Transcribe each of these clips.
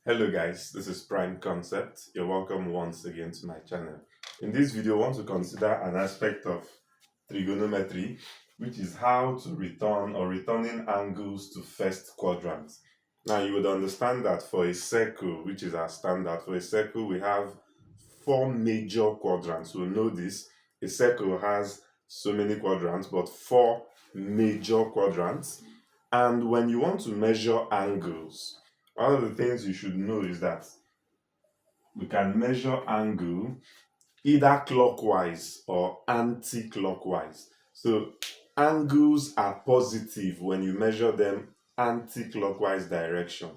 Hello guys, this is Prime Concept. You're welcome once again to my channel. In this video, I want to consider an aspect of trigonometry, which is how to return or returning angles to first quadrant. Now you would understand that for a circle, which is our standard, for a circle we have four major quadrants. We'll know this. A circle has so many quadrants, but four major quadrants. And when you want to measure angles, one of the things you should know is that we can measure angle either clockwise or anti-clockwise. So angles are positive when you measure them anti-clockwise direction.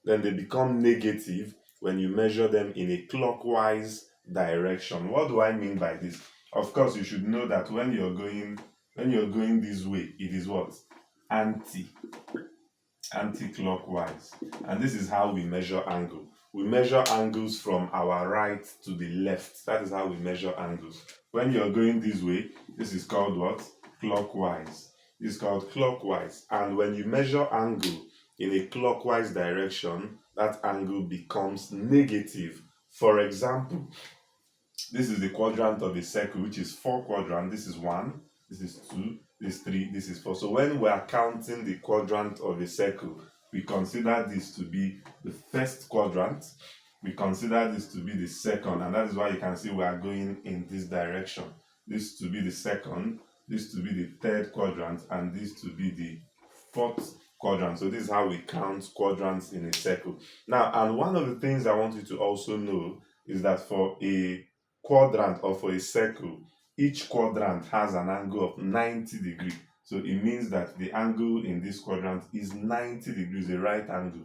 Then they become negative when you measure them in a clockwise direction. What do I mean by this? Of course, you should know that when you're going this way, it is what? Anti anti-clockwise, and this is how we measure angle. We measure angles from our right to the left. That is how we measure angles. When you're going this way, this is called what? Clockwise. This is called clockwise. And when you measure angle in a clockwise direction, that angle becomes negative. For example, this is the quadrant of a circle, which is four quadrants. This is one, this is two, this is three, this is four. So when we are counting the quadrant of a circle, we consider this to be the first quadrant, we consider this to be the second, and that is why you can see we are going in this direction. This to be the second, this to be the third quadrant, and this to be the fourth quadrant. So this is how we count quadrants in a circle. Now, and one of the things I want you to also know is that for a quadrant or for a circle, each quadrant has an angle of 90 degrees. So it means that the angle in this quadrant is 90 degrees, a right angle.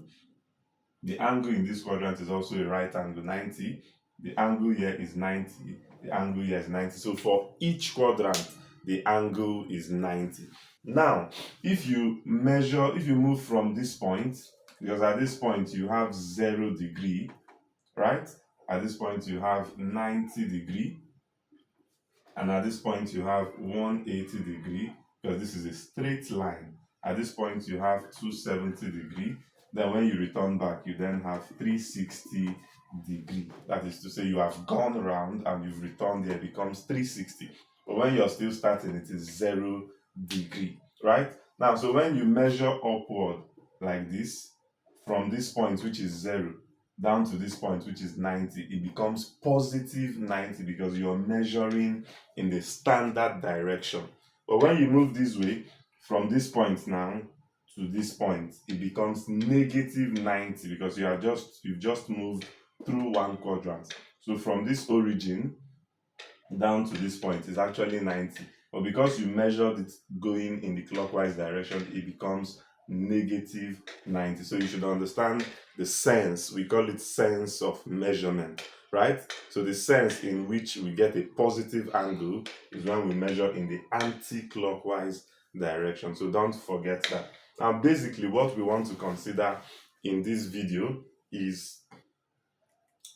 The angle in this quadrant is also a right angle, 90. The angle here is 90. The angle here is 90. So for each quadrant, the angle is 90. Now, if you move from this point, because at this point you have 0 degree, right? At this point you have 90 degree, and at this point you have 180 degree, because this is a straight line. At this point you have 270 degree. Then when you return back, you then have 360 degree. That is to say, you have gone around and you've returned there, it becomes 360. But when you're still starting, it is 0 degree, right? Now, so when you measure upward like this, from this point, which is 0, down to this point, which is 90, it becomes positive 90 because you're measuring in the standard direction. But when you move this way, from this point now to this point, it becomes negative 90 because you've just moved through one quadrant. So from this origin down to this point is actually 90, but because you measured it going in the clockwise direction, it becomes negative 90. So you should understand the sense. We call it sense of measurement, right? So the sense in which we get a positive angle is when we measure in the anti-clockwise direction. So don't forget that. Now, basically what we want to consider in this video is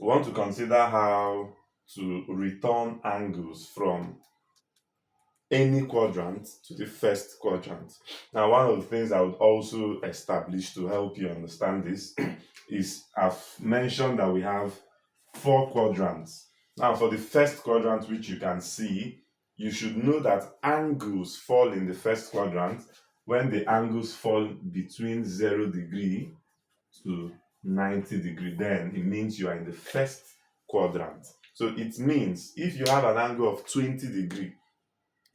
we want to consider how to return angles from any quadrant to the first quadrant. Now, one of the things I would also establish to help you understand this is I've mentioned that we have four quadrants. Now, for the first quadrant, which you can see, you should know that angles fall in the first quadrant when the angles fall between 0 degree to 90 degree. Then it means you are in the first quadrant. So it means if you have an angle of 20 degree,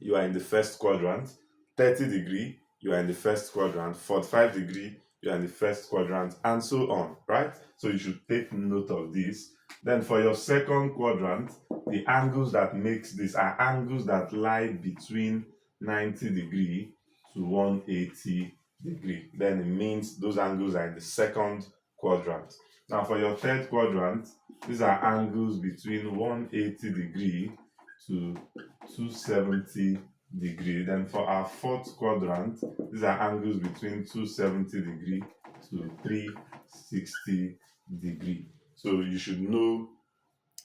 you are in the first quadrant. 30 degree, you are in the first quadrant. 45 degree, you are in the first quadrant, and so on, right? So you should take note of this. Then for your second quadrant, the angles that makes this are angles that lie between 90 degree to 180 degree. Then it means those angles are in the second quadrant. Now for your third quadrant, these are angles between 180 degree to 270 degree. Then for our fourth quadrant, these are angles between 270 degree to 360 degree. So you should know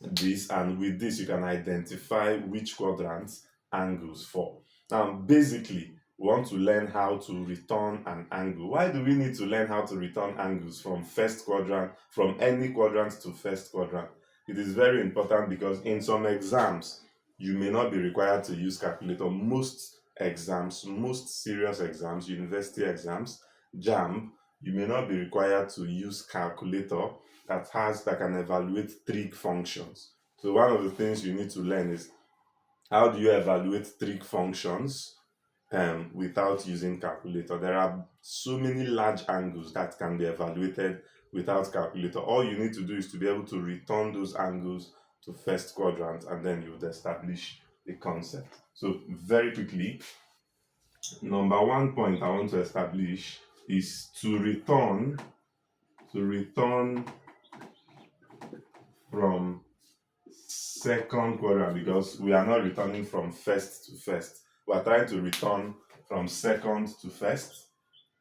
this, and with this you can identify which quadrants angles for. Now basically, we want to learn how to return an angle. Why do we need to learn how to return angles from first quadrant, from any quadrant to first quadrant? It is very important because in some exams, you may not be required to use calculator. Most exams, most serious exams, university exams, JAMB, you may not be required to use calculator that can evaluate trig functions. So one of the things you need to learn is how do you evaluate trig functions without using calculator. There are so many large angles that can be evaluated without calculator. All you need to do is to be able to return those angles to first quadrant, and then you would establish the concept. So very quickly, number one point I want to establish is to return from second quadrant, because we are not returning from first to first. We are trying to return from second to first,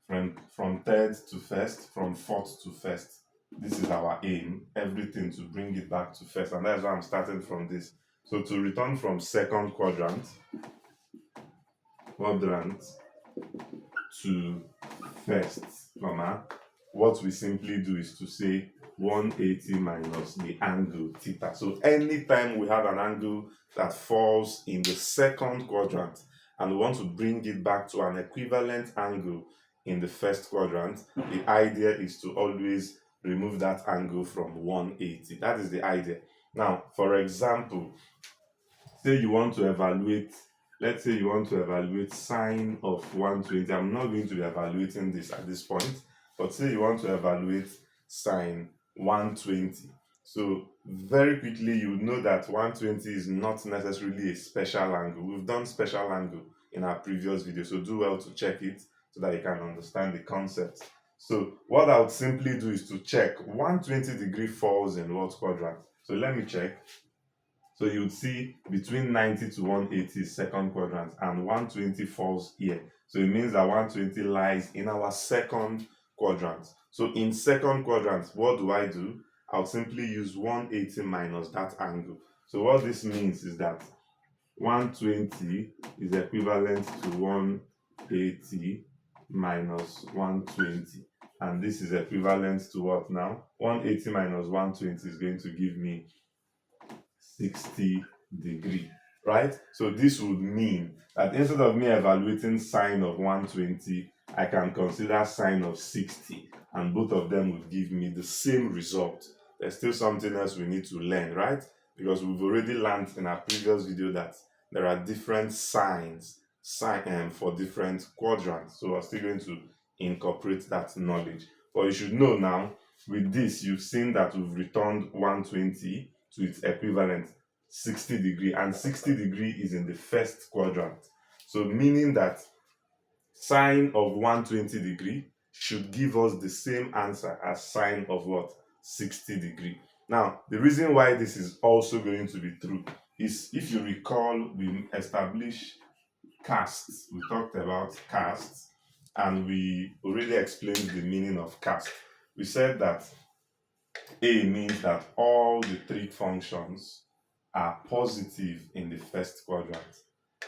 from third to first, from fourth to first. This is our aim, everything to bring it back to first, and that's why I'm starting from this. So to return from second quadrant to first, what we simply do is to say 180 minus the angle theta. So anytime we have an angle that falls in the second quadrant and we want to bring it back to an equivalent angle in the first quadrant, the idea is to always remove that angle from 180. That is the idea. Now, for example, say you want to evaluate, let's say you want to evaluate sine of 120. I'm not going to be evaluating this at this point, but say you want to evaluate sine 120. So very quickly, you know that 120 is not necessarily a special angle. We've done special angle in our previous video, so do well to check it so that you can understand the concept. So what I would simply do is to check 120 degree falls in what quadrant. So let me check. So you would see between 90 to 180 is second quadrant, and 120 falls here. So it means that 120 lies in our second quadrant. So in second quadrant, what do? I'll simply use 180 minus that angle. So what this means is that 120 is equivalent to 180 minus 120. And this is equivalent to what now? 180 minus 120 is going to give me 60 degree, right? So this would mean that instead of me evaluating sine of 120, I can consider sine of 60, and both of them would give me the same result. There's still something else we need to learn, right? Because we've already learned in our previous video that there are different sines for different quadrants. So we're still going to incorporate that knowledge. But you should know now, with this, you've seen that we've returned 120 to its equivalent 60 degree, and 60 degree is in the first quadrant. So meaning that sine of 120 degree should give us the same answer as sine of what? 60 degree. Now, the reason why this is also going to be true is, if you recall, we established casts. We talked about casts, and we already explained the meaning of cast. We said that A means that all the trig functions are positive in the first quadrant.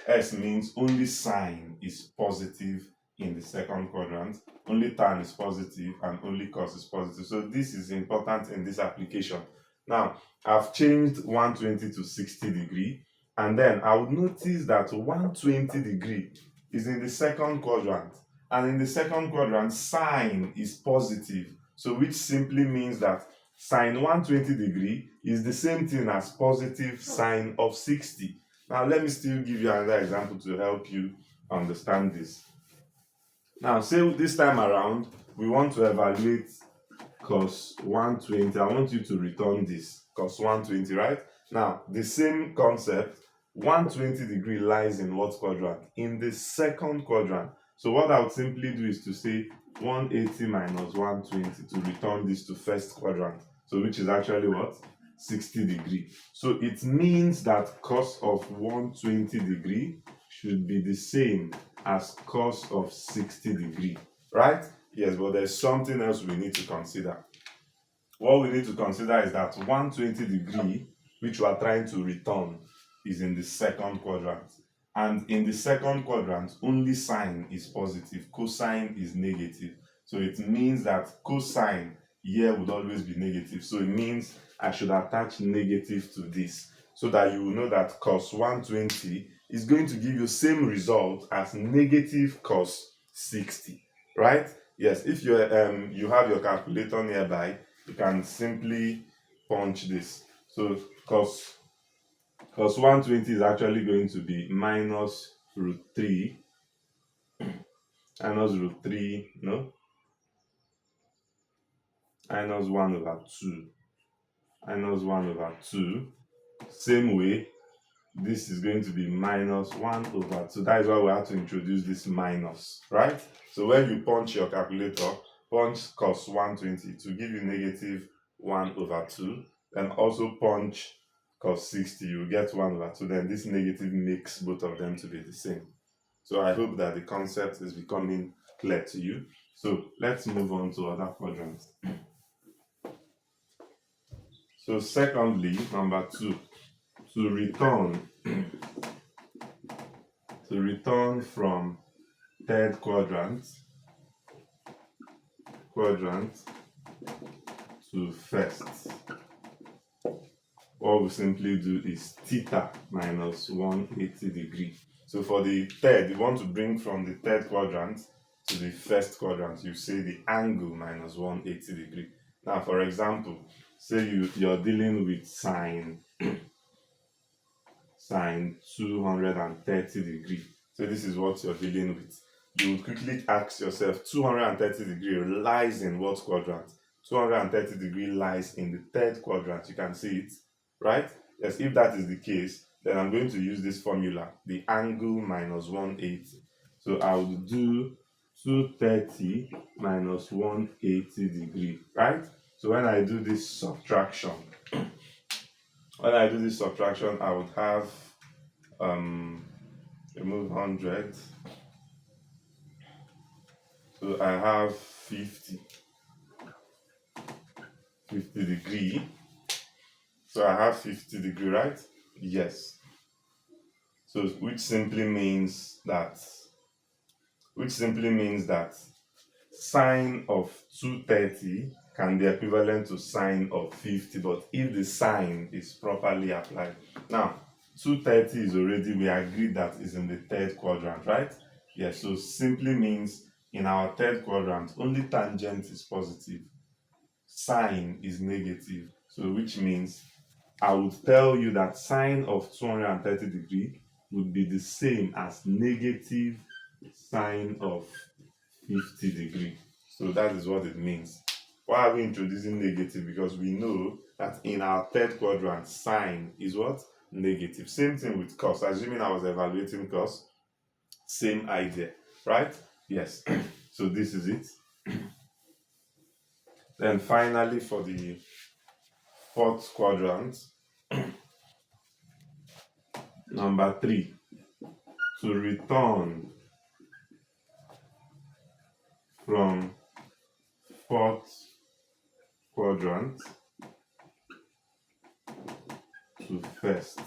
S means only sine is positive in the second quadrant, only tan is positive, and only cos is positive. So this is important in this application. Now, I've changed 120 to 60 degree, and then I would notice that 120 degree is in the second quadrant, and in the second quadrant, sine is positive. So which simply means that sine 120 degree is the same thing as positive sine of 60. Now, let me still give you another example to help you understand this. Now, say this time around, we want to evaluate cos 120. I want you to return this, cos 120, right? Now, the same concept, 120 degree lies in what quadrant? In the second quadrant. So what I would simply do is to say 180 minus 120 to return this to first quadrant. So which is actually what? 60 degree. So it means that cos of 120 degree should be the same as cos of 60 degree, right? Yes, but there's something else we need to consider. What we need to consider is that 120 degree, which we are trying to return, is in the second quadrant. And in the second quadrant, only sine is positive, cosine is negative. So it means that cosine here would always be negative. So it means I should attach negative to this so that you will know that cos 120 is going to give you same result as negative cos 60, right? Yes, if you have your calculator nearby, you can simply punch this. So cos 120 is actually going to be minus root 3, minus root 3, no, minus 1 over 2, minus 1 over 2. Same way, this is going to be minus 1 over 2. That is why we have to introduce this minus, right? So when you punch your calculator, punch cos 120 to give you negative 1 over 2. Then also punch cos 60, you get 1 over 2. Then this negative makes both of them to be the same. So I hope that the concept is becoming clear to you. So let's move on to other quadrants. So secondly, number 2, to return from third quadrant to first, what we simply do is theta minus 180 degree. So for the third, you want to bring from the third quadrant to the first quadrant, you say the angle minus 180 degree. Now, for example, say you're dealing with sine 230 degree. So this is what you're dealing with. You will quickly ask yourself, 230 degree lies in what quadrant? 230 degree lies in the third quadrant. You can see it, right? Yes, if that is the case, then I'm going to use this formula, the angle minus 180. So I will do 230 minus 180 degree, right? So when I do this subtraction, I would have remove 100. So I have 50 degree. So I have 50 degree, right? Yes. So which simply means that sine of 230 can be equivalent to sine of 50, but if the sine is properly applied. Now, 230 is already, we agreed that is in the third quadrant, right? Yes, so simply means in our third quadrant, only tangent is positive, sine is negative. So which means I would tell you that sine of 230 degree would be the same as negative sine of 50 degree. So that is what it means. Why are we introducing negative? Because we know that in our third quadrant, sine is what? Negative. Same thing with cos. Assuming I was evaluating cos, same idea, right? Yes. So this is it. Then finally, for the fourth quadrant, number 3, to return from fourth quadrant to first.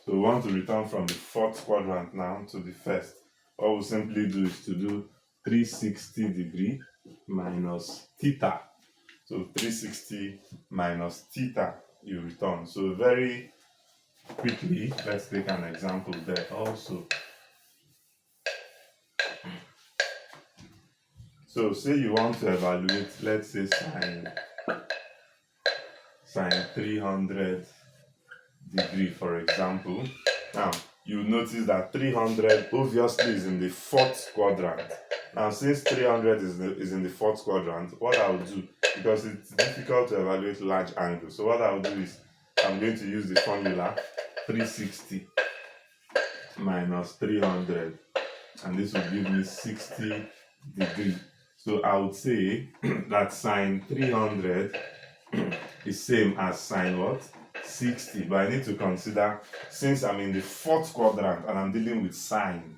So we want to return from the fourth quadrant now to the first. What we'll simply do is to do 360 degree minus theta. So 360 minus theta, you return. So very quickly, let's take an example there also. So say you want to evaluate, let's say sine 300 degree, for example. Now, you notice that 300 obviously is in the fourth quadrant. Now, since 300 is in the fourth quadrant, what I will do, because it's difficult to evaluate large angles, so what I will do is I'm going to use the formula 360 minus 300, and this will give me 60 degree. So I would say that sine 300 is same as sine what? 60. But I need to consider, since I'm in the fourth quadrant and I'm dealing with sine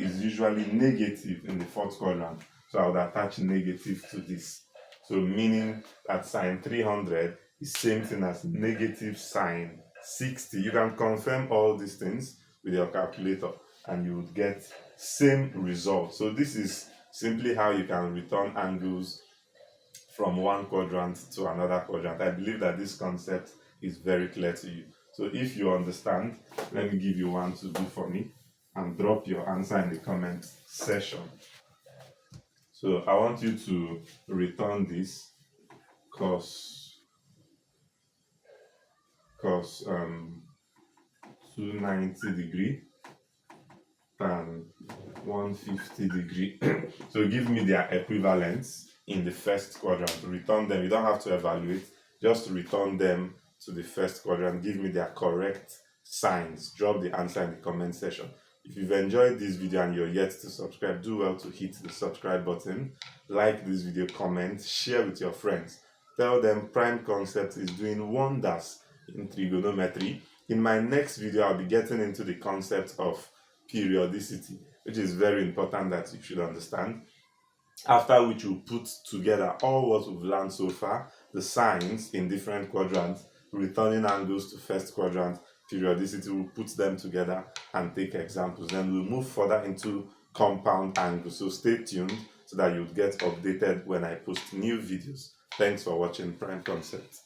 is usually negative in the fourth quadrant. So I would attach negative to this. So meaning that sine 300 is same thing as negative sine 60. You can confirm all these things with your calculator and you would get same result. So this is simply how you can return angles from one quadrant to another quadrant. I believe that this concept is very clear to you. So if you understand, let me give you one to do for me and drop your answer in the comment section. So I want you to return this cos 290 degree and 150 degree. So give me their equivalents in the first quadrant. Return them. You don't have to evaluate, just return them to the first quadrant. Give me their correct signs. Drop the answer in the comment section. If you've enjoyed this video and you're yet to subscribe, do well to hit the subscribe button, like this video, comment, share with your friends. Tell them Prime Concept is doing wonders in trigonometry. In my next video, I'll be getting into the concept of periodicity, which is very important that you should understand. After which we'll put together all what we've learned so far, the signs in different quadrants, returning angles to first quadrant, periodicity, we'll put them together and take examples. Then we'll move further into compound angles. So stay tuned so that you'll get updated when I post new videos. Thanks for watching Prime Concept.